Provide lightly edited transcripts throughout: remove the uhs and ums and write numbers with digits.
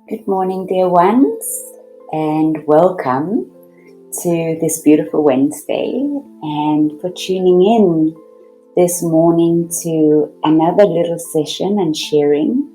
Good morning, dear ones, and welcome to this beautiful Wednesday, and for tuning in this morning to another little session and sharing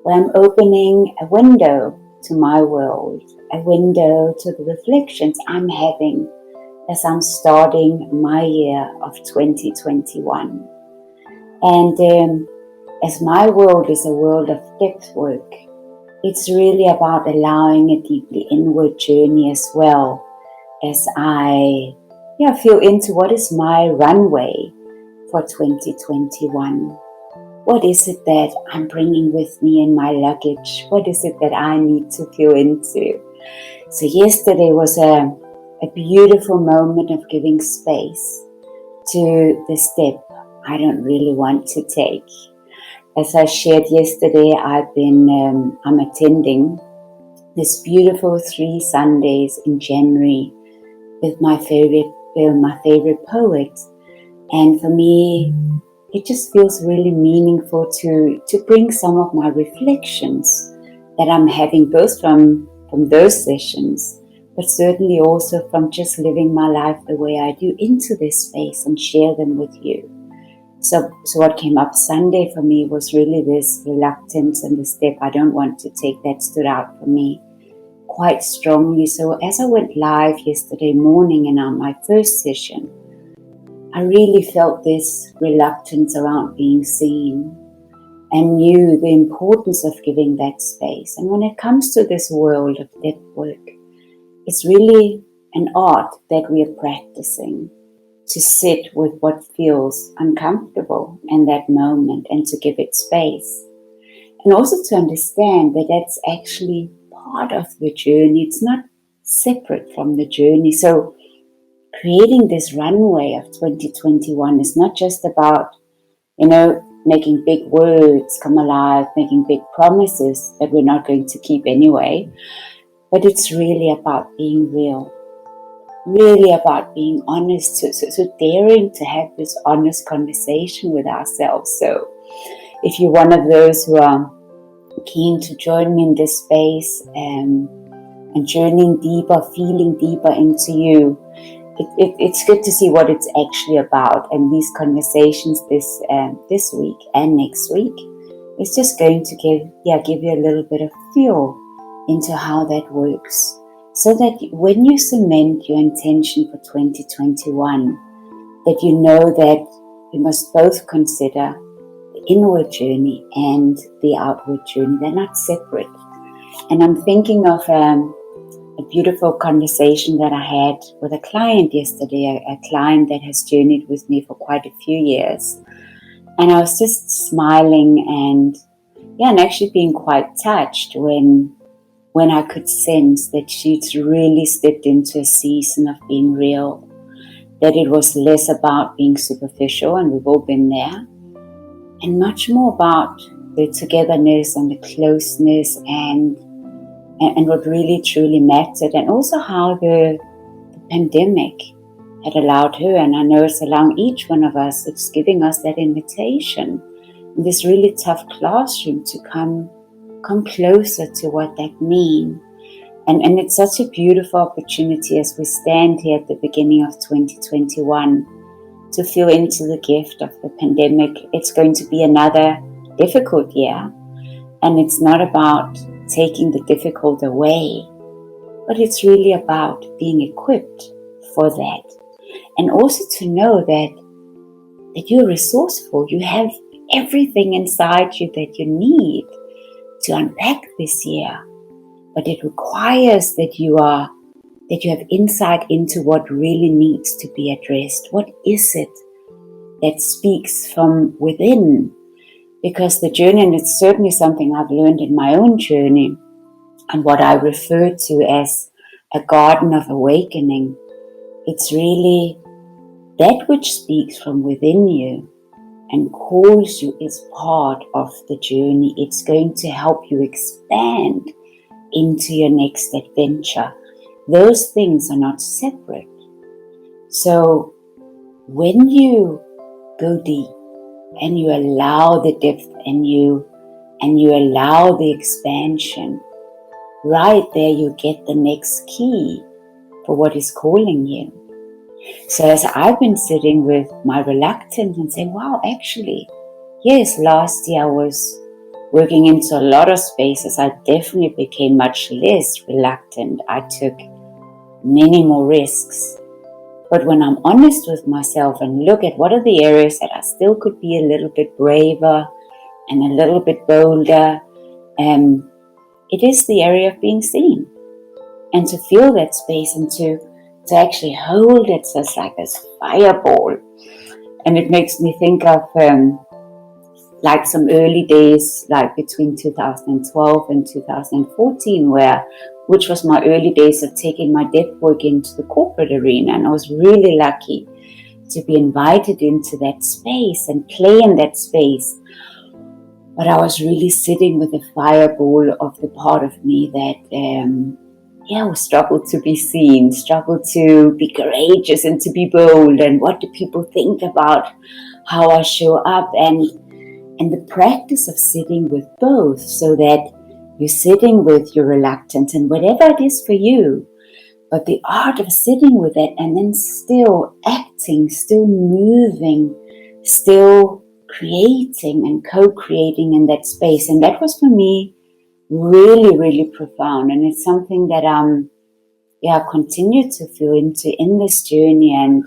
where I'm opening a window to my world, a window to the reflections I'm having as I'm starting my year of 2021. And as my world is a world of depth work, it's really about allowing a deeply inward journey as well as I feel into what is my runway for 2021. What is it that I'm bringing with me in my luggage? What is it that I need to feel into? So yesterday was a beautiful moment of giving space to the step I don't really want to take. As I shared yesterday, I'm attending this beautiful 3 Sundays in January with my favorite poet. And for me, it just feels really meaningful to bring some of my reflections that I'm having both from those sessions, but certainly also from just living my life the way I do into this space and share them with you. So what came up Sunday for me was really this reluctance and the step I don't want to take that stood out for me quite strongly. So as I went live yesterday morning and on my first session, I really felt this reluctance around being seen and knew the importance of giving that space. And when it comes to this world of depth work, it's really an art that we are practicing to sit with what feels uncomfortable in that moment and to give it space. And also to understand that that's actually part of the journey. It's not separate from the journey. So creating this runway of 2021 is not just about, making big words come alive, making big promises that we're not going to keep anyway, but it's really about being real. Really about being honest, so daring to have this honest conversation with ourselves. So if you're one of those who are keen to join me in this space and journeying deeper, feeling deeper into you, it's good to see what it's actually about. And these conversations this week and next week is just going to give you a little bit of feel into how that works. So that when you cement your intention for 2021, that you know that you must both consider the inward journey and the outward journey. They're not separate. And I'm thinking of a beautiful conversation that I had with a client yesterday, a client that has journeyed with me for quite a few years. And I was just smiling and actually being quite touched when I could sense that she'd really stepped into a season of being real, that it was less about being superficial, and we've all been there, and much more about the togetherness and the closeness and what really truly mattered, and also how the pandemic had allowed her, and I know it's allowing each one of us, it's giving us that invitation in this really tough classroom to come closer to what that means. And it's such a beautiful opportunity as we stand here at the beginning of 2021 to feel into the gift of the pandemic. It's going to be another difficult year, and it's not about taking the difficult away, but it's really about being equipped for that. And also to know that you're resourceful, you have everything inside you that you need to unpack this year, but it requires that you have insight into what really needs to be addressed. What is it that speaks from within? Because the journey, and it's certainly something I've learned in my own journey, and what I refer to as a garden of awakening, it's really that which speaks from within you and calls you is part of the journey. It's going to help you expand into your next adventure. Those things are not separate. So when you go deep and you allow the depth in you and you allow the expansion, right there you get the next key for what is calling you. So as I've been sitting with my reluctance and saying, wow, actually, yes, last year I was working into a lot of spaces. I definitely became much less reluctant. I took many more risks. But when I'm honest with myself and look at what are the areas that I still could be a little bit braver and a little bit bolder, it is the area of being seen. And to feel that space and to actually hold it as like this fireball. And it makes me think of like some early days, like between 2012 and 2014, which was my early days of taking my depth work into the corporate arena. And I was really lucky to be invited into that space and play in that space. But I was really sitting with a fireball of the part of me that struggled to be seen, struggled to be courageous and to be bold. And what do people think about how I show up? And the practice of sitting with both, so that you're sitting with your reluctance and whatever it is for you, but the art of sitting with it and then still acting, still moving, still creating and co-creating in that space. And that was for me really, really profound. And it's something that I continue to feel into in this journey. And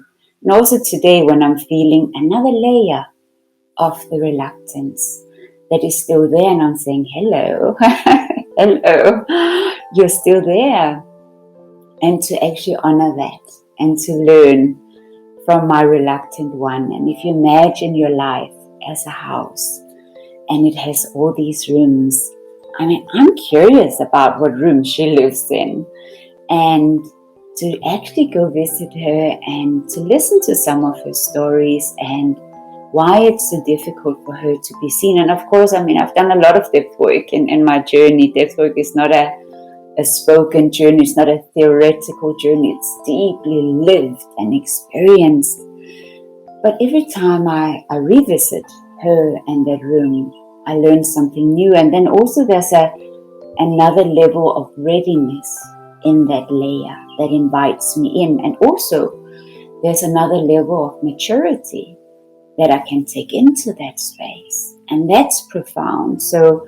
also today when I'm feeling another layer of the reluctance that is still there, and I'm saying, hello, hello, you're still there. And to actually honor that and to learn from my reluctant one. And if you imagine your life as a house and it has all these rooms, I mean, I'm curious about what room she lives in, and to actually go visit her and to listen to some of her stories and why it's so difficult for her to be seen. And of course, I mean, I've done a lot of depth work in my journey. Depth work is not a spoken journey, it's not a theoretical journey, it's deeply lived and experienced. But every time I revisit her and that room, I learn something new. And then also there's another level of readiness in that layer that invites me in. And also there's another level of maturity that I can take into that space. And that's profound. So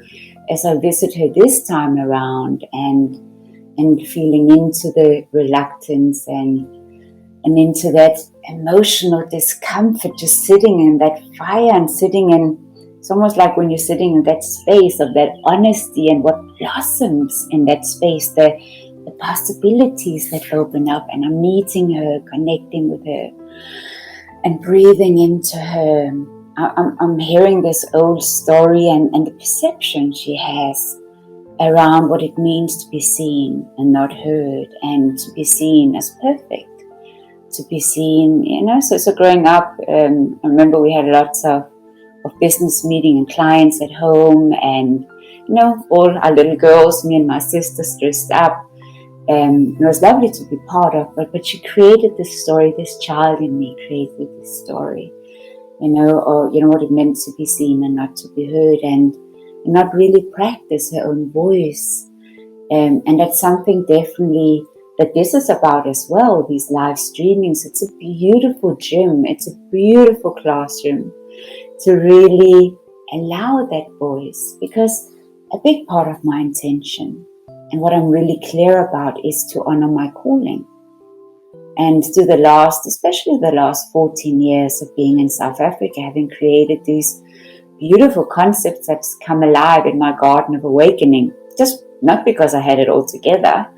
as I visit her this time around and feeling into the reluctance and into that emotional discomfort, just sitting in that fire and sitting in, it's almost like when you're sitting in that space of that honesty and what blossoms in that space, the possibilities that open up, and I'm meeting her, connecting with her and breathing into her. I'm hearing this old story and the perception she has around what it means to be seen and not heard, and to be seen as perfect, to be seen, so growing up, I remember we had lots of business meeting and clients at home, and all our little girls, me and my sisters, dressed up. It was lovely to be part of, but she created this story, this child in me created this story, or what it meant to be seen and not to be heard, and not really practice her own voice. And that's something definitely that this is about as well, these live streamings. It's a beautiful gym, it's a beautiful classroom to really allow that voice, because a big part of my intention and what I'm really clear about is to honor my calling. And to especially the last 14 years of being in South Africa, having created these beautiful concepts that's come alive in my garden of awakening, just not because I had it all together,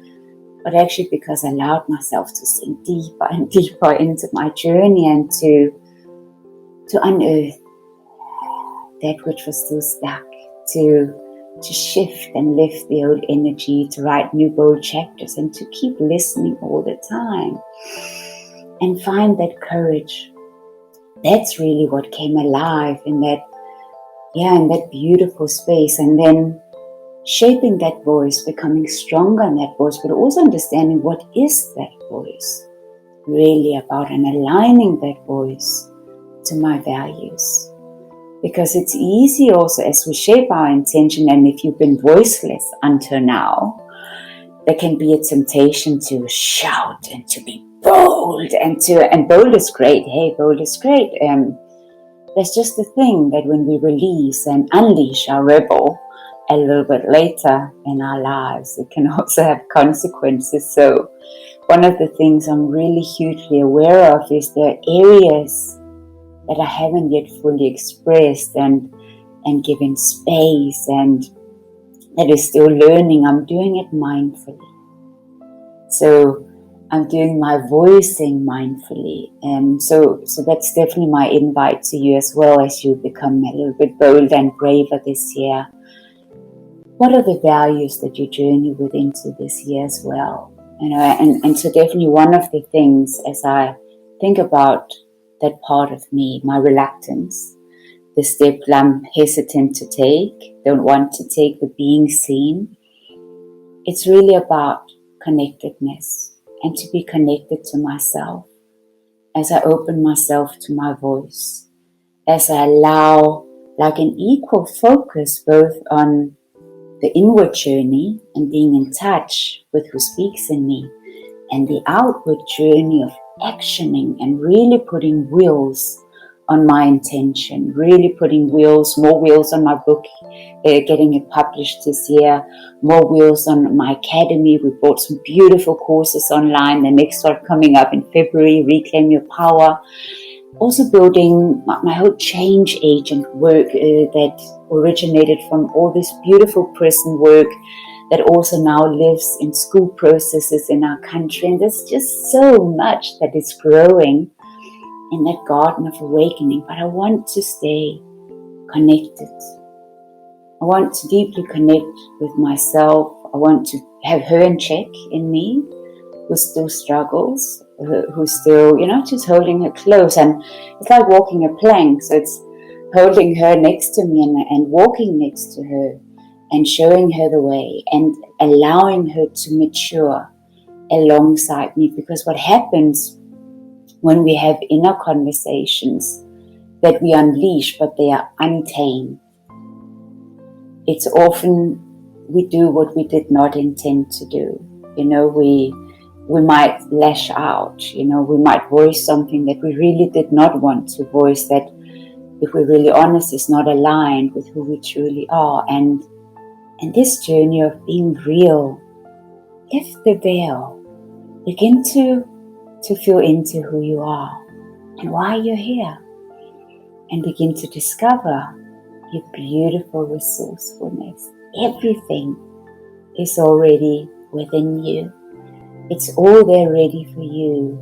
but actually because I allowed myself to sink deeper and deeper into my journey and to unearth that which was still stuck, to shift and lift the old energy, to write new bold chapters, and to keep listening all the time and find that courage. That's really what came alive in that beautiful space. And then shaping that voice, becoming stronger in that voice, but also understanding what is that voice really about, and aligning that voice to my values. Because it's easy also as we shape our intention, and if you've been voiceless until now, there can be a temptation to shout and to be bold, and bold is great. Hey, bold is great. There's just the thing that when we release and unleash our rebel a little bit later in our lives, it can also have consequences. So one of the things I'm really hugely aware of is the areas that I haven't yet fully expressed and given space, and that is still learning. I'm doing it mindfully. So I'm doing my voicing mindfully. And so that's definitely my invite to you as well, as you become a little bit bolder and braver this year. What are the values that you journey with into this year as well? And so definitely one of the things, as I think about that part of me, my reluctance, the step I'm hesitant to take, don't want to take, the being seen, it's really about connectedness and to be connected to myself as I open myself to my voice, as I allow like an equal focus both on the inward journey and being in touch with who speaks in me, and the outward journey of actioning and really putting wheels on my intention, really putting more wheels on my book, getting it published this year, more wheels on my academy. We bought some beautiful courses online. The next one coming up in February, Reclaim Your Power. Also building my whole change agent work that originated from all this beautiful prison work that also now lives in school processes in our country. And there's just so much that is growing in that garden of awakening. But I want to stay connected. I want to deeply connect with myself. I want to have her in check in me, who still struggles, who's still, just holding her close. And it's like walking a plank. So it's holding her next to me and walking next to her and showing her the way and allowing her to mature alongside me. Because what happens when we have inner conversations that we unleash, but they are untamed, it's often we do what we did not intend to do. We might lash out, we might voice something that we really did not want to voice, that if we're really honest is not aligned with who we truly are. And this journey of being real, lift the veil, begin to feel into who you are and why you're here, and begin to discover your beautiful resourcefulness. Everything is already within you. It's all there ready for you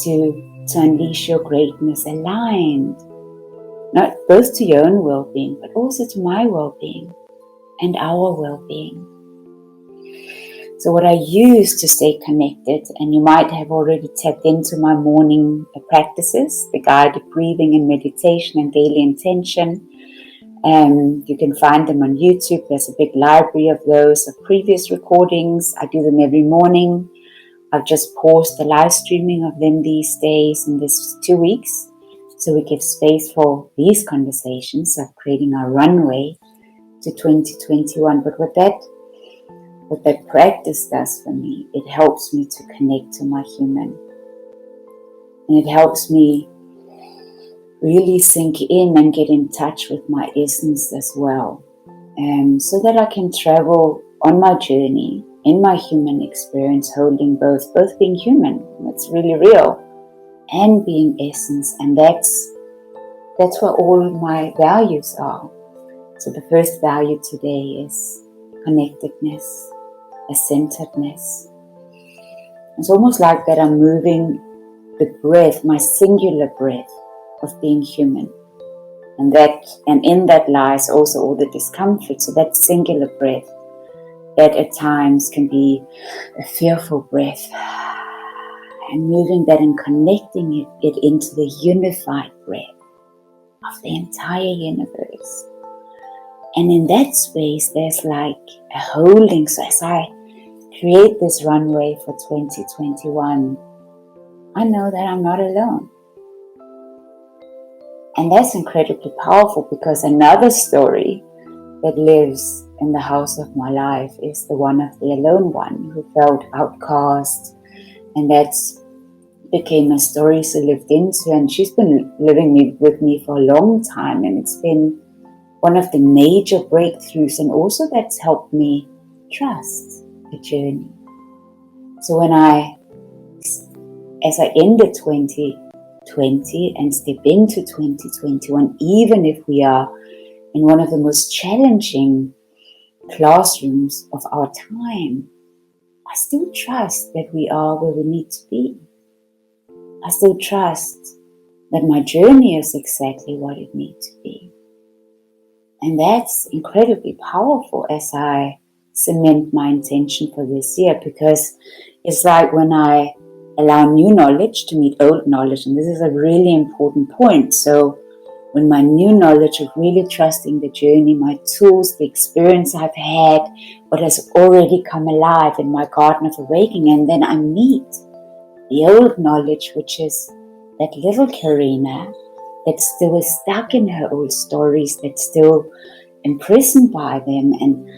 to unleash your greatness, aligned, not both to your own well-being, but also to my well-being and our well-being. So what I use to stay connected, and you might have already tapped into my morning practices, the guided breathing and meditation and daily intention. You can find them on YouTube. There's a big library of those, of previous recordings. I do them every morning. I've just paused the live streaming of them these days in this 2 weeks, so we give space for these conversations of creating our runway to 2021. But what that practice does for me, it helps me to connect to my human. And it helps me really sink in and get in touch with my essence as well. So that I can travel on my journey, in my human experience, holding both being human, that's really real, and being essence. And that's where all my values are. So the first value today is connectedness, a centeredness. It's almost like that I'm moving the breath, my singular breath of being human. And in that lies also all the discomfort. So that singular breath, that at times can be a fearful breath. And moving that and connecting it into the unified breath of the entire universe. And in that space, there's like a holding. So as I create this runway for 2021, I know that I'm not alone. And that's incredibly powerful, because another story that lives in the house of my life is the one of the alone one who felt outcast, and that's became a story she lived into, and she's been living with me for a long time, and it's been one of the major breakthroughs, and also that's helped me trust the journey. So as I ended 2020 and step into 2021, even if we are in one of the most challenging classrooms of our time, I still trust that we are where we need to be. I still trust that my journey is exactly what it needs to be. And that's incredibly powerful as I cement my intention for this year, because it's like when I allow new knowledge to meet old knowledge, and this is a really important point. So when my new knowledge of really trusting the journey, my tools, the experience I've had, what has already come alive in my garden of awakening, and then I meet the old knowledge, which is that little Karina that still is stuck in her old stories, that's still imprisoned by them and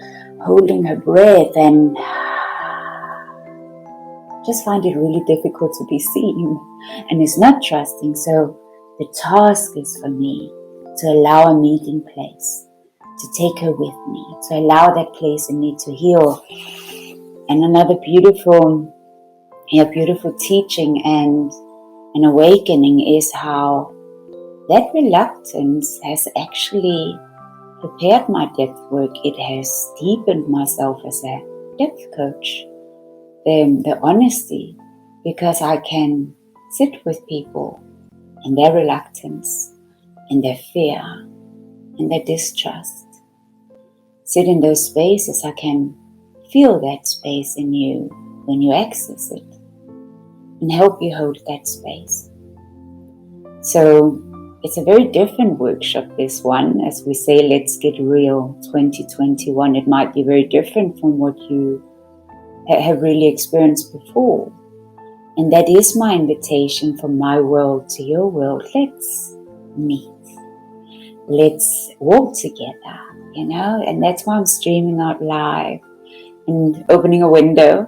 holding her breath and just find it really difficult to be seen and is not trusting. So the task is for me to allow a meeting place, to take her with me, to allow that place in me to heal. And another beautiful teaching and an awakening is how that reluctance has actually prepared my depth work. It has deepened myself as a depth coach. The honesty, because I can sit with people in their reluctance, in their fear, in their distrust. Sit in those spaces. I can feel that space in you when you access it, and help you hold that space. So it's a very different workshop, this one. As we say, let's get real 2021. It might be very different from what you have really experienced before. And that is my invitation from my world to your world. Let's meet. Let's walk together, and that's why I'm streaming out live and opening a window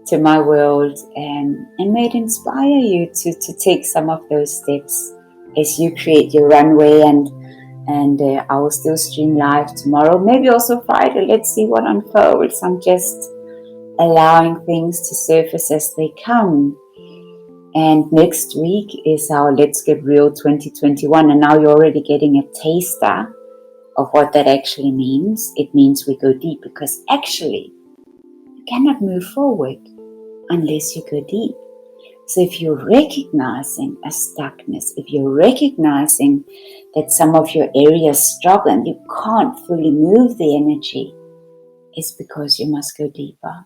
to my world, and may it inspire you to take some of those steps as you create your runway. And I will still stream live tomorrow, maybe also Friday. Let's see what unfolds. I'm just allowing things to surface as they come. And next week is our Let's Get Real 2021, and now you're already getting a taster of what that actually means. It means we go deep, because actually you cannot move forward unless you go deep. So if you're recognizing a stuckness, if you're recognizing that some of your areas struggle and you can't fully move the energy, it's because you must go deeper.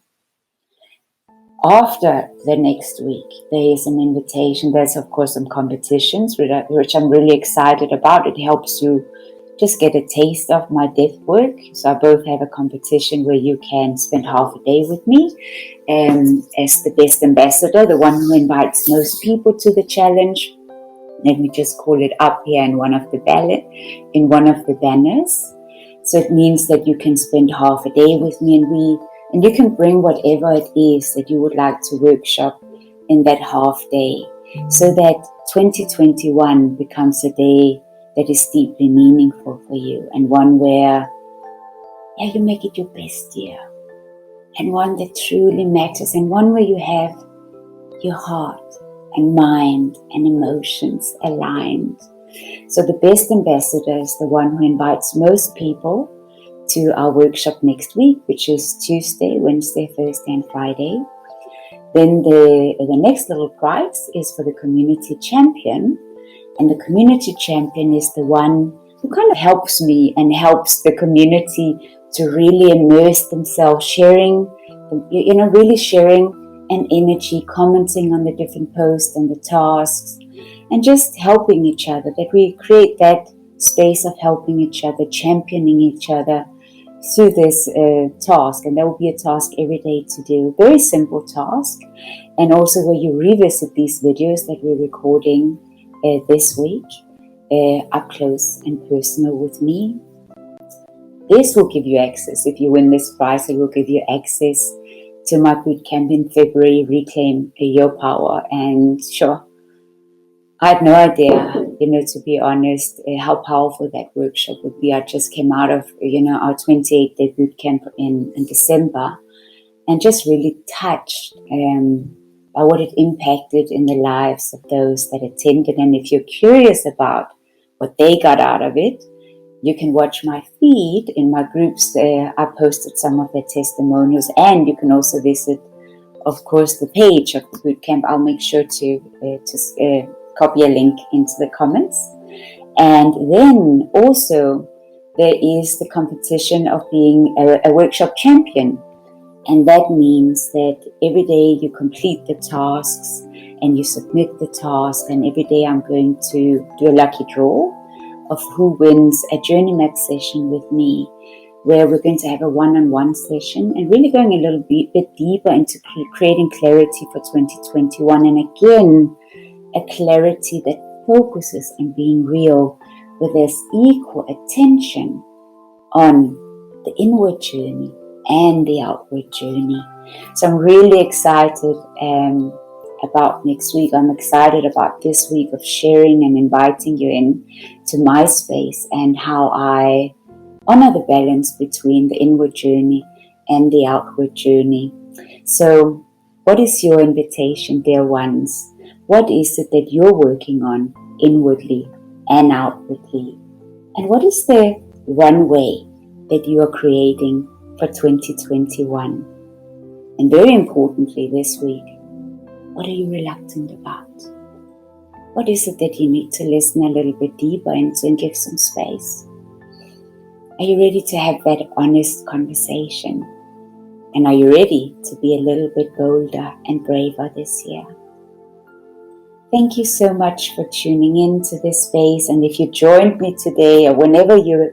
After the next week, there is an invitation. There's, of course, some competitions, which I'm really excited about. It helps you just get a taste of my depth work. So I both have a competition where you can spend half a day with me as the best ambassador, the one who invites most people to the challenge. Let me just call it up here in one of the banners. So it means that you can spend half a day with me, and you can bring whatever it is that you would like to workshop in that half day, so that 2021 becomes a day that is deeply meaningful for you, and one where you make it your best year, and one that truly matters, and one where you have your heart and mind and emotions aligned. So the best ambassador is the one who invites most people to our workshop next week, which is Tuesday, Wednesday, Thursday, and Friday. Then the next little prize is for the community champion. And the community champion is the one who kind of helps me and helps the community to really immerse themselves, really sharing an energy, commenting on the different posts and the tasks, and just helping each other, that we create that space of helping each other, championing each other through this task. And there will be a task every day to do, very simple task, and also where you revisit these videos that we're recording this week, up close and personal with me. This will give you access. If you win this prize, it will give you access to my bootcamp in February, Reclaim Your Power. And sure, I had no idea, to be honest, how powerful that workshop would be. I just came out of, our 28-day bootcamp in December, and just really touched by what it impacted in the lives of those that attended. And if you're curious about what they got out of it, you can watch my feed in my groups there. I posted some of their testimonials, and you can also visit, of course, the page of the bootcamp. I'll make sure to copy a link into the comments. And then also there is the competition of being a workshop champion. And that means that every day you complete the tasks and you submit the task, and every day I'm going to do a lucky draw of who wins a journey map session with me, where we're going to have a one-on-one session and really going a little bit deeper into creating clarity for 2021. And again, a clarity that focuses on being real, where there's equal attention on the inward journey and the outward journey. So I'm really excited about next week. I'm excited about this week of sharing and inviting you in to my space, and how I honor the balance between the inward journey and the outward journey. So what is your invitation, dear ones? What is it that you're working on inwardly and outwardly? And what is the runway that you are creating for 2021? And very importantly this week, what are you reluctant about? What is it that you need to listen a little bit deeper into and give some space? Are you ready to have that honest conversation? And are you ready to be a little bit bolder and braver this year? Thank you so much for tuning in to this space. And if you joined me today, or whenever you're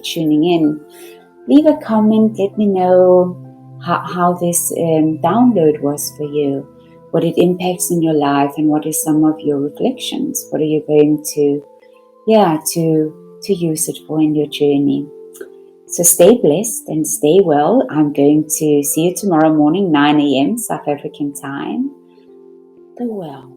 tuning in, leave a comment. Let me know how this download was for you, what it impacts in your life, and what is some of your reflections. What are you going to use it for in your journey? So stay blessed and stay well. I'm going to see you tomorrow morning, 9 a.m. South African time. Be well.